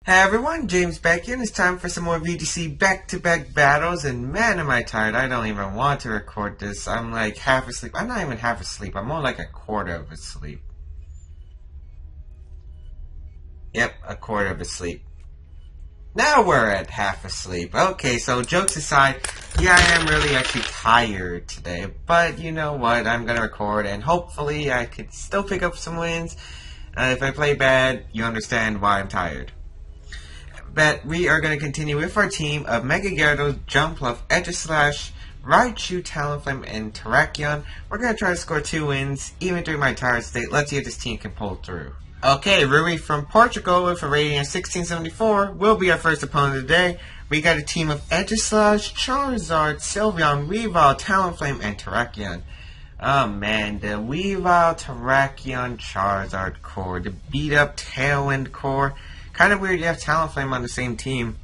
Hey everyone, James Baek here, and it's time for some more VGC back-to-back battles, and man am I tired. I don't even want to record this. I'm like half asleep. I'm not even half asleep. I'm more like a quarter of asleep. Yep, a quarter of asleep. Now we're at half asleep. Okay, so jokes aside, yeah, I am really actually tired today, but you know what? I'm gonna record, and hopefully I could still pick up some wins. If I play bad, you understand why I'm tired. But we are going to continue with our team of Mega Gyarados, Jumpluff, Aegis, Raichu, Talonflame, and Terrakion. We're going to try to score 2 wins, even during my tired state. Let's see if this team can pull through. Okay, Rui from Portugal with a rating of 1674 will be our first opponent today. We got a team of Aegis, Charizard, Sylveon, Weavile, Talonflame, and Terrakion. Oh man, the Weavile, Terrakion, Charizard core, the beat up Tailwind core. Kind of weird you have Talonflame on the same team.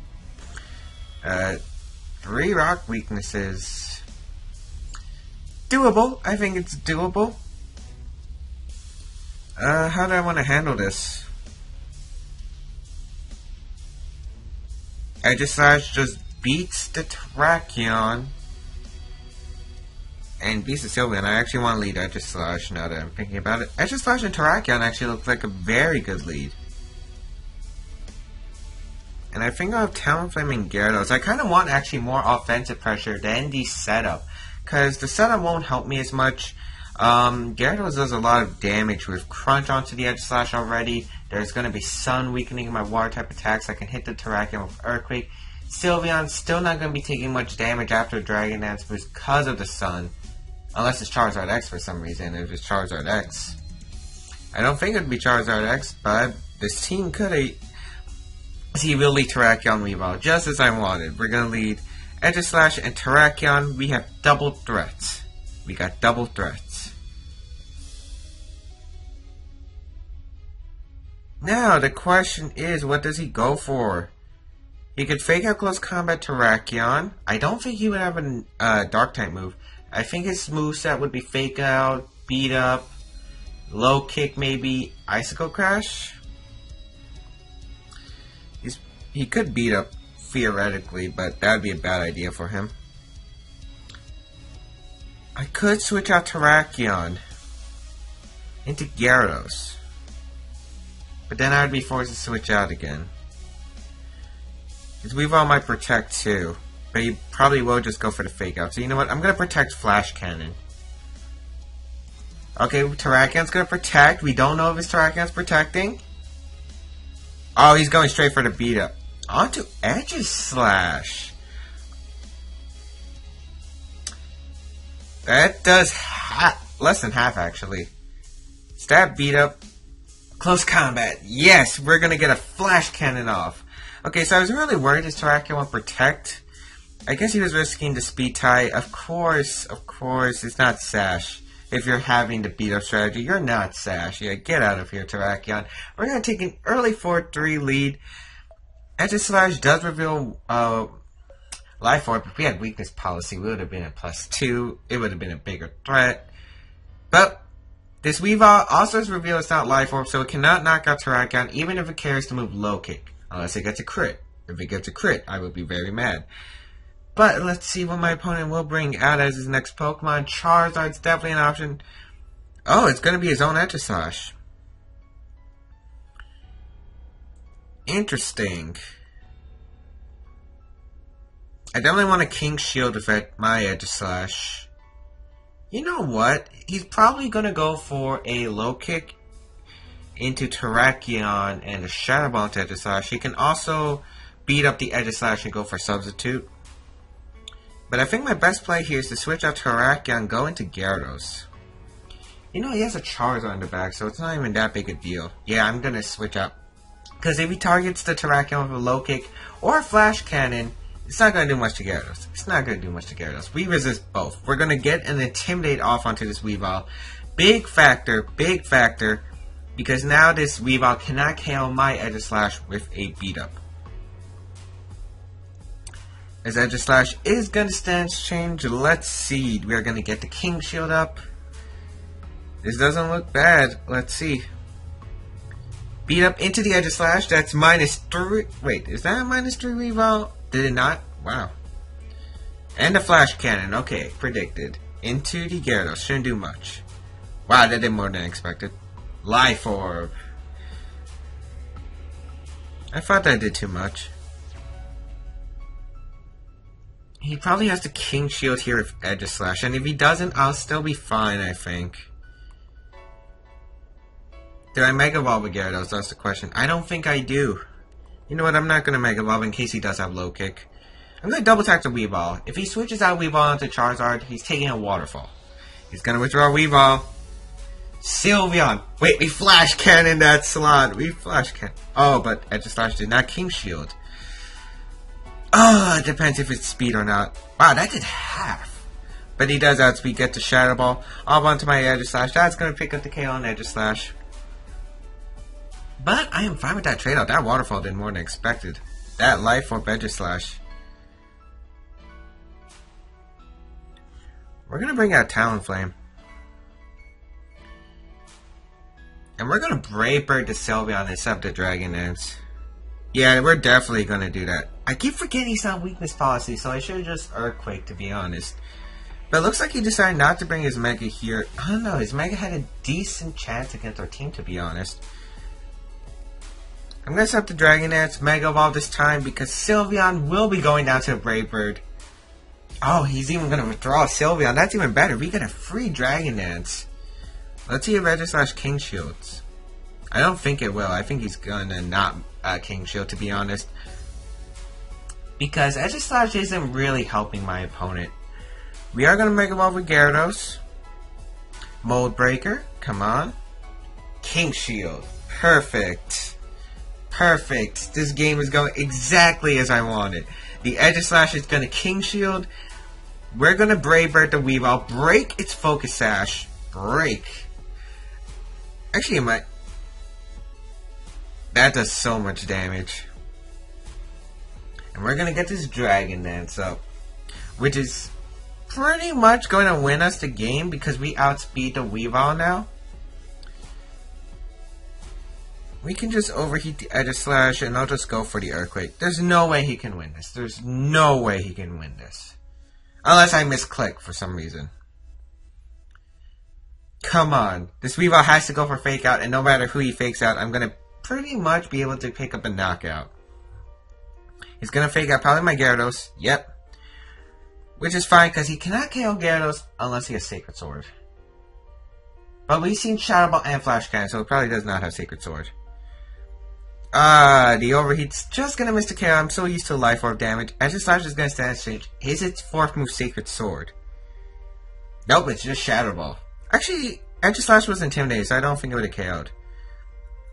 3 rock weaknesses. Doable. I think it's doable. How do I want to handle this? Aegis just beats the Terrakion. And beats the Sylveon. I actually want to lead Aegis now that I'm thinking about it. Aegis and Terrakion actually looks like a very good lead. And I think I'll have Talonflame and Gyarados. I kind of want actually more offensive pressure than the setup. Because the setup won't help me as much. Gyarados does a lot of damage with Crunch onto the Aegis already. There's going to be Sun weakening my water type attacks. I can hit the Terrakion with Earthquake. Sylveon's still not going to be taking much damage after Dragon Dance because of the Sun. Unless it's Charizard X for some reason. If it's Charizard X. I don't think it would be Charizard X, but this team could have... See, we'll lead Terrakion Weavile, just as I wanted. We're going to lead Aegis and Terrakion. We have double threats. We got double threats. Now, the question is, what does he go for? He could fake out close combat Terrakion. I don't think he would have a Dark type move. I think his moveset would be fake out, beat up, low kick maybe, Icicle Crash. He could beat up, theoretically, but that would be a bad idea for him. I could switch out Terrakion into Gyarados. But then I would be forced to switch out again. His Weavile might protect too. But he probably will just go for the fake out. So you know what? I'm going to protect Flash Cannon. Okay, Terrakion's going to protect. We don't know if his Terrakion's protecting. Oh, he's going straight for the beat up. Onto Aegis. That does less than half, actually. Stab, beat up, close combat. Yes, we're going to get a Flash Cannon off. Okay, so I was really worried his Terrakion would protect. I guess he was risking the speed tie. Of course, it's not Sash. If you're having the beat up strategy, you're not Sash. Yeah, get out of here, Terrakion. We're going to take an early 4-3 lead. Aegis does reveal Life Orb. If we had weakness policy, we would have been at +2. It would have been a bigger threat. But this Weavile also has revealed it's not Life Orb, so it cannot knock out Terrakion, even if it cares to move low kick. Unless it gets a crit. If it gets a crit, I would be very mad. But let's see what my opponent will bring out as his next Pokemon. Charizard's definitely an option. Oh, it's going to be his own Aegis. Interesting. I definitely want a King Shield effect my Aegis. You know what? He's probably going to go for a low kick into Terrakion and a Shadow Ball into Aegis. He can also beat up the Aegis and go for substitute. But I think my best play here is to switch out Terrakion and go into Gyarados. You know, he has a Charizard in the back, so it's not even that big a deal. Yeah, I'm going to switch out. Because if he targets the Terrakion with a low kick or a Flash Cannon, it's not going to do much to Gyarados. It's not going to do much to Gyarados. We resist both. We're going to get an Intimidate off onto this Weavile. Big factor, because now this Weavile cannot KO my Aegis with a beat up. As Aegis is going to stance change, let's see. We are going to get the King Shield up. This doesn't look bad. Let's see. Beat up into the Aegis Slash. That's -3. Wait, is that a -3 revolve? Did it not? Wow. And a Flash Cannon. Okay, predicted. Into the Gyarados. Shouldn't do much. Wow, that did more than expected. Life Orb. I thought that did too much. He probably has the King Shield here with Aegis Slash, and if he doesn't, I'll still be fine, I think. Do I Mega Evolve with Gyarados? That's the question. I don't think I do. You know what, I'm not going to Mega Evolve in case he does have Low Kick. I'm going to double attack the Weavile. If he switches out Weavile into Charizard, he's taking a Waterfall. He's going to withdraw Weavile. Sylveon. Wait, we Flash Cannon that slot. We Flash Cannon. Oh, but Aegis Slash did not King Shield. Oh, it depends if it's speed or not. Wow, that did half. But he does outspeed, get the Shadow Ball. Off onto my Aegis Slash. That's going to pick up the KO on Aegis Slash. But I am fine with that trade-out. That Waterfall did more than expected. That Life Orb Aegis Slash. We're going to bring out Talonflame. And we're going to Brave Bird the Sylveon instead of the Dragon Dance. Yeah, we're definitely going to do that. I keep forgetting he's on weakness policy, so I should have just Earthquake, to be honest. But it looks like he decided not to bring his Mega here. I don't know, his Mega had a decent chance against our team, to be honest. I'm going to set up the Dragon Dance, Mega Evolve this time, because Sylveon will be going down to a Brave Bird. Oh, he's even going to withdraw Sylveon. That's even better. We get a free Dragon Dance. Let's see if Aegis Slash King Shields. I don't think it will. I think he's gonna not King Shield, to be honest. Because Aegis Slash isn't really helping my opponent. We are gonna Mega Evolve with Gyarados. Mold Breaker, come on. King Shield. Perfect. Perfect. This game is going exactly as I wanted. The Aegis Slash is gonna King Shield. We're gonna Brave Bird the Weavile. Break its Focus Sash. Break. Actually, it might. That does so much damage. And we're gonna get this Dragon Dance up, which is pretty much going to win us the game because we outspeed the Weavile now. We can just overheat the Aegis Slash and I'll just go for the Earthquake. There's no way he can win this. There's no way he can win this. Unless I misclick for some reason. Come on. This Weavile has to go for Fake Out, and no matter who he fakes out, I'm going to pretty much be able to pick up a knockout. He's going to Fake Out probably my Gyarados. Yep. Which is fine, because he cannot KO Gyarados unless he has Sacred Sword. But we've seen Shadow Ball and Flash Cannon, so it probably does not have Sacred Sword. The Overheat's just going to miss the KO. I'm so used to Life Orb damage. Aegis Slash is going to stand straight. Is its fourth move Sacred Sword? Nope, it's just Shadow Ball. Actually, Aegis Slash was intimidated, so I don't think it would have KO'd.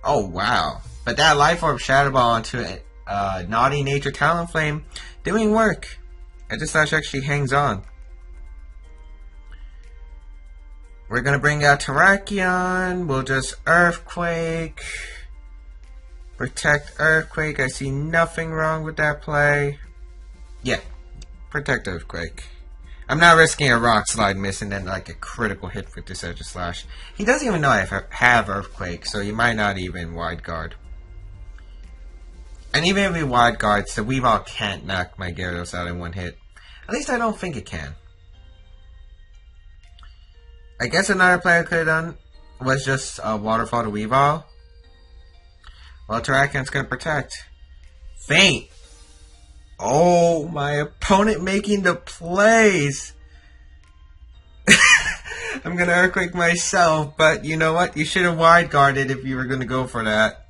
Oh, wow. But that Life Orb Shadow Ball onto Naughty Nature Talonflame doing work. Aegis Slash actually hangs on. We're going to bring out Terrakion. We'll just Earthquake. Protect Earthquake. I see nothing wrong with that play. Yeah, Protect Earthquake. I'm not risking a Rock Slide miss and then like a critical hit with this Aegis Slash. He doesn't even know I have Earthquake, so he might not even Wide Guard. And even if he Wide Guards, the Weavile can't knock my Gyarados out in one hit. At least I don't think it can. I guess another play I could have done was just a Waterfall to Weavile. Well, Terrakion's going to Protect. Faint! Oh, my opponent making the plays! I'm going to Earthquake myself, but you know what? You should have Wide Guarded if you were going to go for that.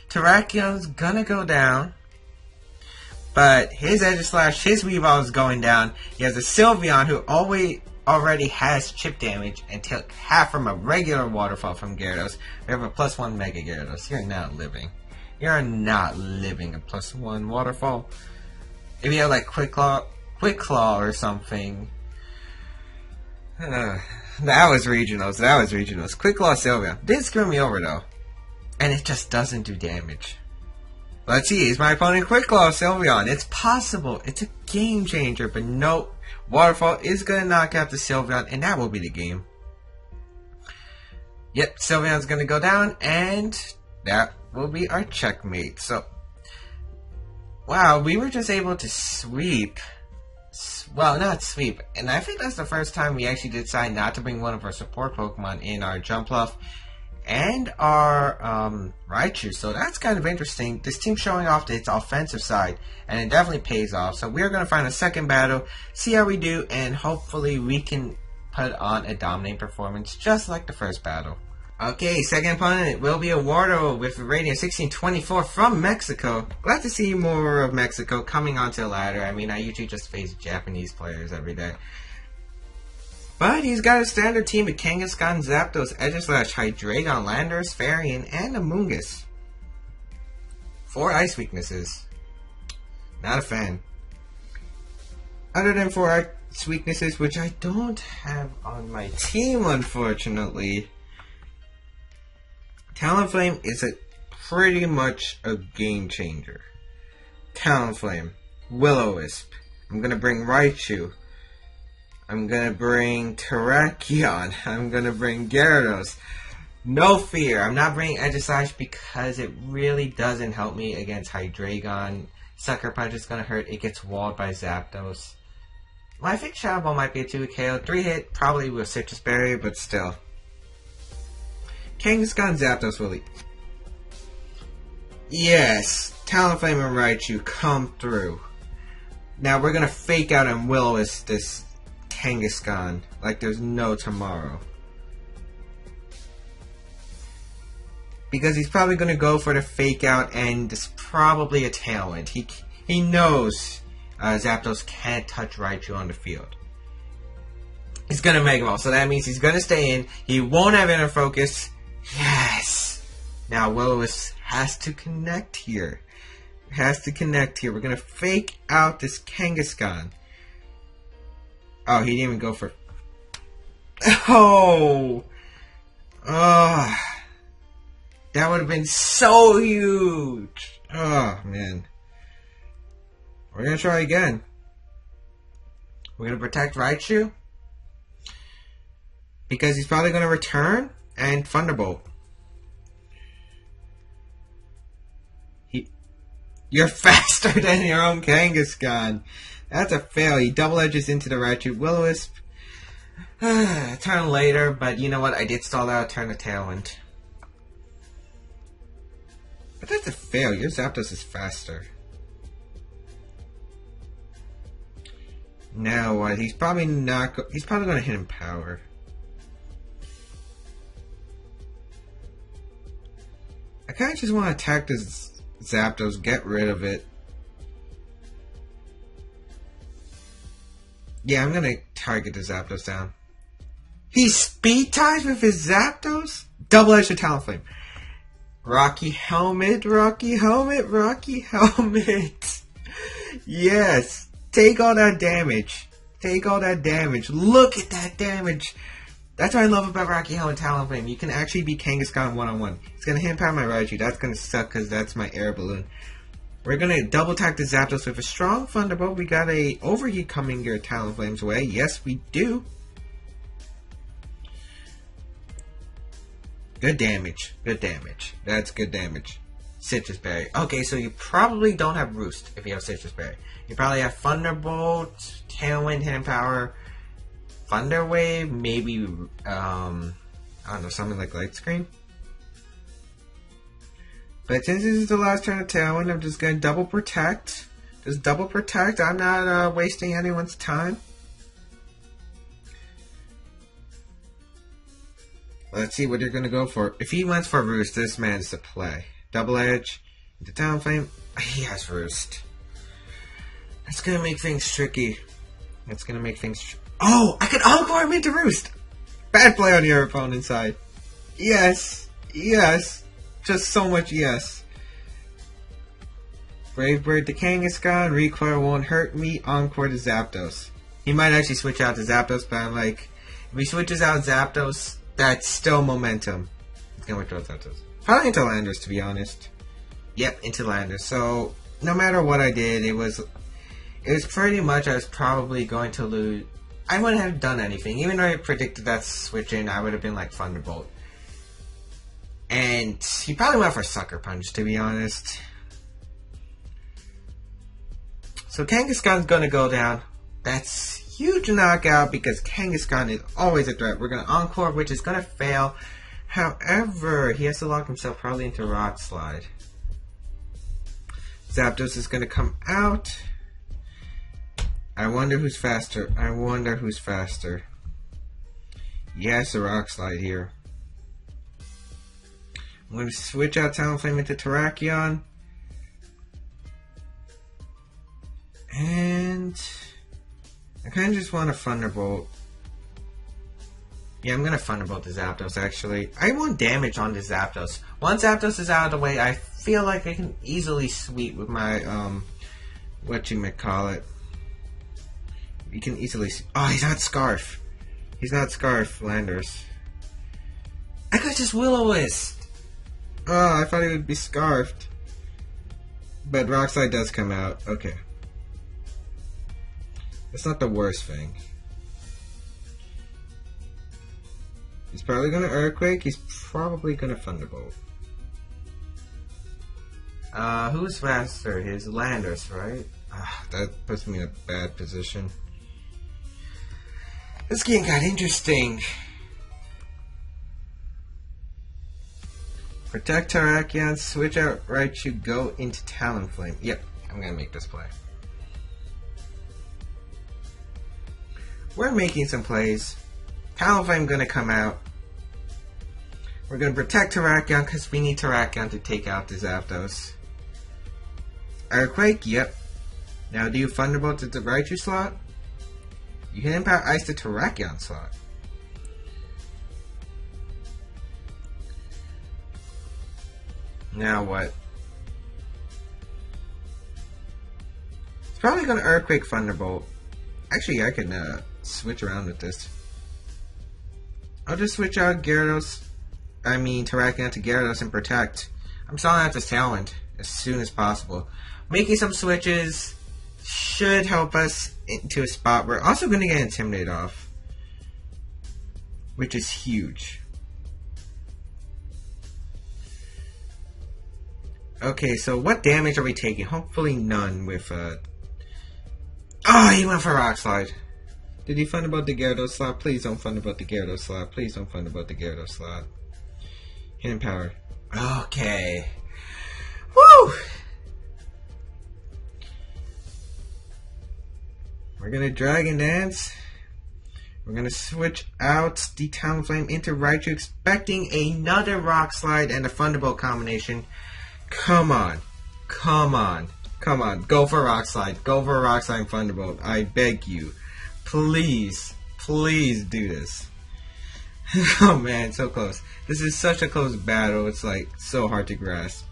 Terrakion's going to go down. But his Aegis Slash, his Weavile is going down. He has a Sylveon who already has chip damage and took half from a regular Waterfall from Gyarados. We have a +1 Mega Gyarados. You're not living. You're not living a +1 Waterfall. If you have like Quick Claw or something. That was regionals. Quick Claw Sylveon. Did screw me over though. And it just doesn't do damage. Let's see, is my opponent Quick Claw Sylveon? It's possible. It's a game changer, but no. Waterfall is going to knock out the Sylveon, and that will be the game. Yep, Sylveon's going to go down, and that will be our checkmate. So, wow, we were just able to sweep. Well, not sweep. And I think that's the first time we actually decide not to bring one of our support Pokemon in our Jumpluff and our Raichu. So that's kind of interesting. This team's showing off its offensive side, and it definitely pays off. So we're going to find a second battle, see how we do, and hopefully we can put on a dominating performance just like the first battle. Okay, second opponent will be a Wardo with a rating of 1624 from Mexico. Glad to see more of Mexico coming onto the ladder. I mean, I usually just face Japanese players every day. But he's got a standard team of Kangaskhan, Zapdos, Aegislash, Hydreigon, Landorus, Fairy, and Amoonguss. 4 ice weaknesses. Not a fan. Other than 4 ice weaknesses, which I don't have on my team, unfortunately. Talonflame is pretty much a game changer. Talonflame, Will-O-Wisp. I'm gonna bring Raichu. I'm gonna bring Terrakion. I'm gonna bring Gyarados. No fear. I'm not bringing Aegislash because it really doesn't help me against Hydreigon. Sucker Punch is gonna hurt. It gets walled by Zapdos. Well, I think Shadow Ball might be a 2-hit KO. 3-hit probably with Citrus Berry, but still. Kangaskhan, Zapdos will eat. Yes, Talonflame and Raichu come through. Now we're gonna fake out and Will-O-Wisp this Kangaskhan like there's no tomorrow. Because he's probably gonna go for the fake out, and it's probably a Tailwind. He knows Zapdos can't touch Raichu on the field. He's gonna Mega Ball, so that means he's gonna stay in. He won't have Inner Focus. Yes! Now Will-O-Wisp has to connect here. Has to connect here. We're gonna fake out this Kangaskhan. Oh, he didn't even go for... Oh! Oh! That would have been so huge! Oh, man. We're gonna try again. We're gonna protect Raichu. Because he's probably gonna return. And Thunderbolt. You're faster than your own Kangaskhan. That's a fail. He double edges into the Raichu. Will-O-Wisp. Turn later, but you know what? I did stall out. Turn the Tailwind. But that's a fail. Your Zapdos is faster. Now what? He's probably not. He's probably going to hit him power. I kind of just want to attack this Zapdos, get rid of it. Yeah, I'm going to target the Zapdos down. He speed ties with his Zapdos? Double-edged Talonflame. Rocky Helmet, Rocky Helmet, Rocky Helmet. Yes. Take all that damage. Take all that damage. Look at that damage. That's what I love about Rocky Helmet Talonflame. You can actually beat Kangaskhan one-on-one. It's going to hit power my Raichu. That's going to suck because that's my air balloon. We're going to double attack the Zapdos with a strong Thunderbolt. We got a Overheat coming your Talonflame's way. Yes, we do. Good damage. Good damage. That's good damage. Citrus Berry. Okay, so you probably don't have Roost if you have Citrus Berry. You probably have Thunderbolt, Tailwind, Hidden Power, Thunder Wave, maybe, I don't know, something like Light Screen. But since this is the last turn of Tailwind, I'm just going to double protect. Just double protect. I'm not wasting anyone's time. Let's see what you're going to go for. If he went for Roost, this man's the play. Double Edge, into Talonflame. He has Roost. That's going to make things tricky. That's going to make things... Oh! I can Encore him into Roost! Bad play on your opponent's side. Yes. Yes. Just so much yes. Brave Bird to Kangaskhan. Recoil won't hurt me. Encore to Zapdos. He might actually switch out to Zapdos, but I'm like... If he switches out Zapdos, that's still momentum. He's going to withdraw Zapdos. Probably into Landers, to be honest. Yep, into Landers. So, no matter what I did, it was pretty much I was probably going to lose. I wouldn't have done anything. Even though I predicted that switch in, I would have been like Thunderbolt. And he probably went for Sucker Punch, to be honest. So Kangaskhan's gonna go down. That's huge knockout because Kangaskhan is always a threat. We're gonna Encore, which is gonna fail. However, he has to lock himself probably into Rock Slide. Zapdos is gonna come out. I wonder who's faster. I wonder who's faster. Yes, a Rock Slide here. I'm going to switch out Talonflame into Terrakion. And I kind of just want to Thunderbolt. Yeah, I'm going to Thunderbolt the Zapdos, actually. I want damage on the Zapdos. Once Zapdos is out of the way, I feel like I can easily sweep with my, whatchamacallit. You can easily see. Oh, he's not Scarf. He's not Scarf, Landers. I could just Will-O-Wisp. Oh, I thought he would be Scarfed. But Rock Slide does come out. Okay. That's not the worst thing. He's probably gonna Earthquake. He's probably gonna Thunderbolt. Who's faster? His Landers, right? That puts me in a bad position. This game got interesting. Protect Terrakion, switch out Raichu, go into Talonflame. Yep, I'm gonna make this play. We're making some plays. Talonflame gonna come out. We're gonna protect Terrakion because we need Terrakion to take out the Zapdos. Earthquake, yep. Now do you Thunderbolt to the Raichu slot? You can Empower Ice the Terrakion slot. Now what? It's probably gonna Earthquake Thunderbolt. Actually, I can switch around with this. I'll just switch out Terrakion to Gyarados and Protect. I'm selling out this talent as soon as possible. Making some switches should help us into a spot. We're also going to get Intimidate off, which is huge. Okay, so what damage are we taking? Hopefully none with Oh, he went for Rock Slide. Did he Thunderbolt the Gyarados slot? Please don't Thunderbolt the Gyarados slot. Please don't Thunderbolt the Gyarados slot. Hidden Power. Okay. Woo! We're gonna Dragon Dance. We're gonna switch out the Talonflame into Raichu, expecting another Rock Slide and a Thunderbolt combination. Come on. Come on. Come on. Go for Rock Slide. Go for Rock Slide and Thunderbolt. I beg you. Please. Please do this. Oh man, so close. This is such a close battle. It's like so hard to grasp.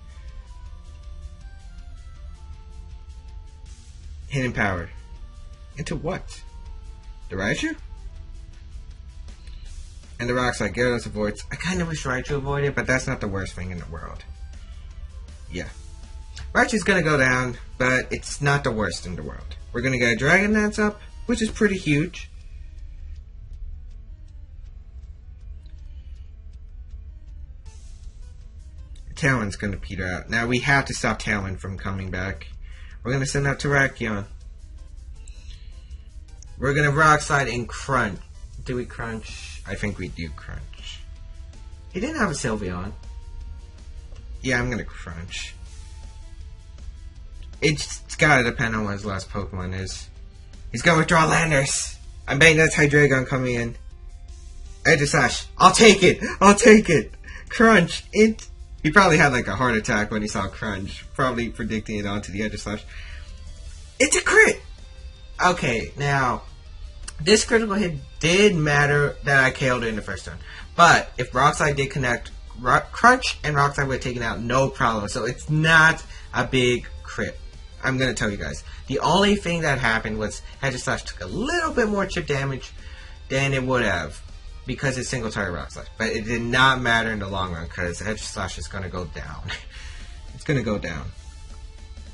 Hidden Power. Into what? The Raichu? And the Rock Slide. Gyarados avoids. I kind of wish Raichu avoided, but that's not the worst thing in the world. Yeah. Raichu's gonna go down, but it's not the worst in the world. We're gonna get a Dragon Dance up, which is pretty huge. Talon's gonna peter out. Now we have to stop Talon from coming back. We're gonna send out Terrakion. We're gonna Rock Slide and Crunch. Do we Crunch? I think we do Crunch. He didn't have a Sylveon. Yeah, I'm gonna Crunch. It's gotta depend on what his last Pokemon is. He's gonna withdraw Landers. I'm betting that's Hydreigon coming in. Edge Slash. I'll take it. I'll take it. Crunch. It. He probably had like a heart attack when he saw Crunch. Probably predicting it onto the Edge Slash. It's a crit. Okay, now this critical hit did matter that I KO'd it in the first turn. But if Rock Slide did connect, Crunch and Rock Slide would have taken out no problem. So it's not a big crit. I'm going to tell you guys. The only thing that happened was Edge Slash took a little bit more chip damage than it would have because it's single target Rock Slide. But it did not matter in the long run because Edge Slash is going to go down. It's going to go down.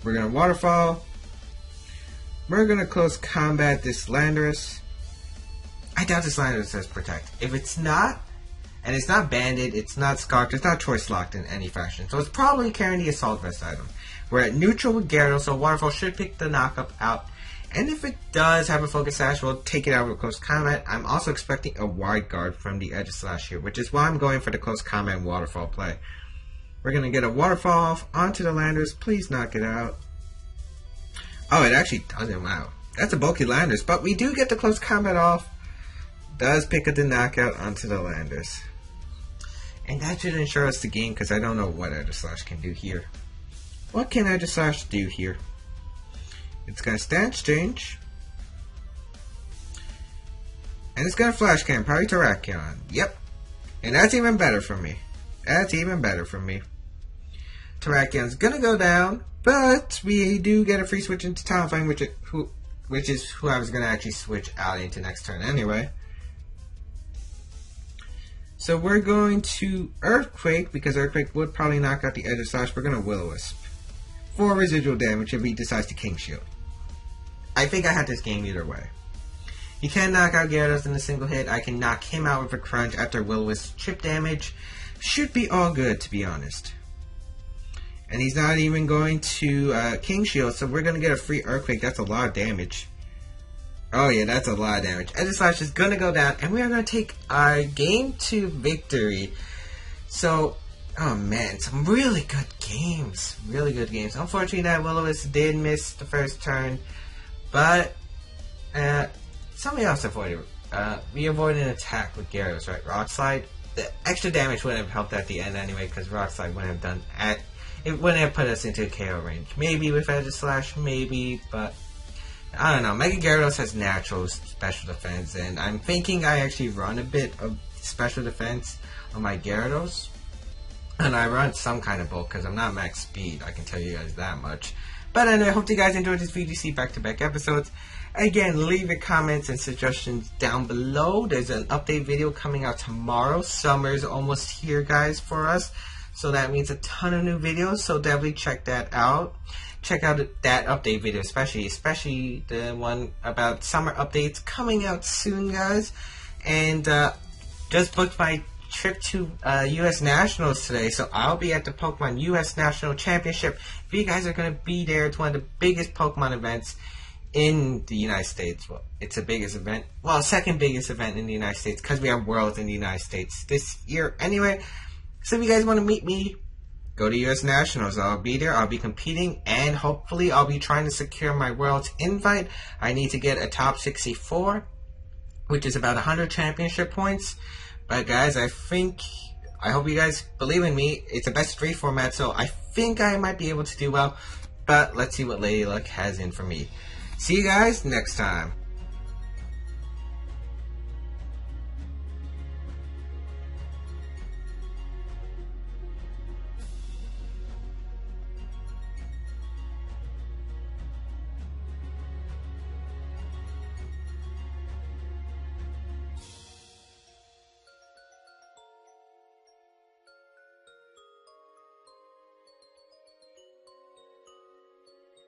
We're going to Waterfall. We're going to close combat this Landorus. I doubt this Landorus has Protect. If it's not, And it's not banded, it's not scarfed, it's not choice locked in any fashion. So it's probably carrying the Assault Vest item. We're at neutral with Gyarados, so Waterfall should pick the knockup out. And if it does have a Focus Sash, we'll take it out with Close Combat. I'm also expecting a Wide Guard from the Aegislash here, which is why I'm going for the Close Combat and Waterfall play. We're going to get a Waterfall off onto the Landers. Please knock it out. Oh, it actually doesn't. Wow. That's a bulky Landers, but we do get the Close Combat off. Does pick up the knockout onto the Landers. And that should ensure us the game, because I don't know what Aegislash can do here. What can Aegislash do here? It's going to Stance Change. And it's going to Flash Cannon, probably Terrakion. Yep. And that's even better for me. That's even better for me. Terrakion's going to go down, but we do get a free switch into Talonflame, which is who I was going to actually switch out into next turn anyway. So we're going to Earthquake, because Earthquake would probably knock out the Aegislash. We're going to Will-O-Wisp for residual damage if he decides to King Shield. I think I had this game either way. He can knock out Gyarados in a single hit. I can knock him out with a Crunch after Will-O-Wisp chip damage. Should be all good, to be honest. And he's not even going to King Shield, so we're going to get a free Earthquake. That's a lot of damage. Oh yeah, that's a lot of damage. Aegislash is going to go down, and we are going to take our Game 2 victory. So, oh man, some really good games. Really good games. Unfortunately, that Will-O-Wisp did miss the first turn, but somebody else avoided. We avoided an attack with Gyarados, right? Rock Slide. The extra damage wouldn't have helped at the end anyway, because Rock Slide wouldn't have done it wouldn't have put us into a KO range. Maybe with Aegislash, maybe, but I don't know. Mega Gyarados has natural special defense, and I'm thinking I actually run a bit of special defense on my Gyarados. And I run some kind of bulk, because I'm not max speed, I can tell you guys that much. But anyway, I hope you guys enjoyed this VGC back-to-back episodes. Again, leave your comments and suggestions down below. There's an update video coming out tomorrow. Summer's almost here, guys, for us. So that means a ton of new videos, so definitely check that out. Check out that update video, especially the one about summer updates coming out soon, guys. And just booked my trip to U.S. Nationals today, so I'll be at the Pokemon U.S. National Championship. If you guys are going to be there, it's one of the biggest Pokemon events in the United States. Well, it's the biggest event. Well, second biggest event in the United States, because we have Worlds in the United States this year anyway. So if you guys want to meet me, go to U.S. Nationals. I'll be there. I'll be competing, and hopefully I'll be trying to secure my Worlds invite. I need to get a top 64, which is about 100 championship points. But guys, I hope you guys believe in me. It's a best 3 format, so I think I might be able to do well. But let's see what Lady Luck has in for me. See you guys next time.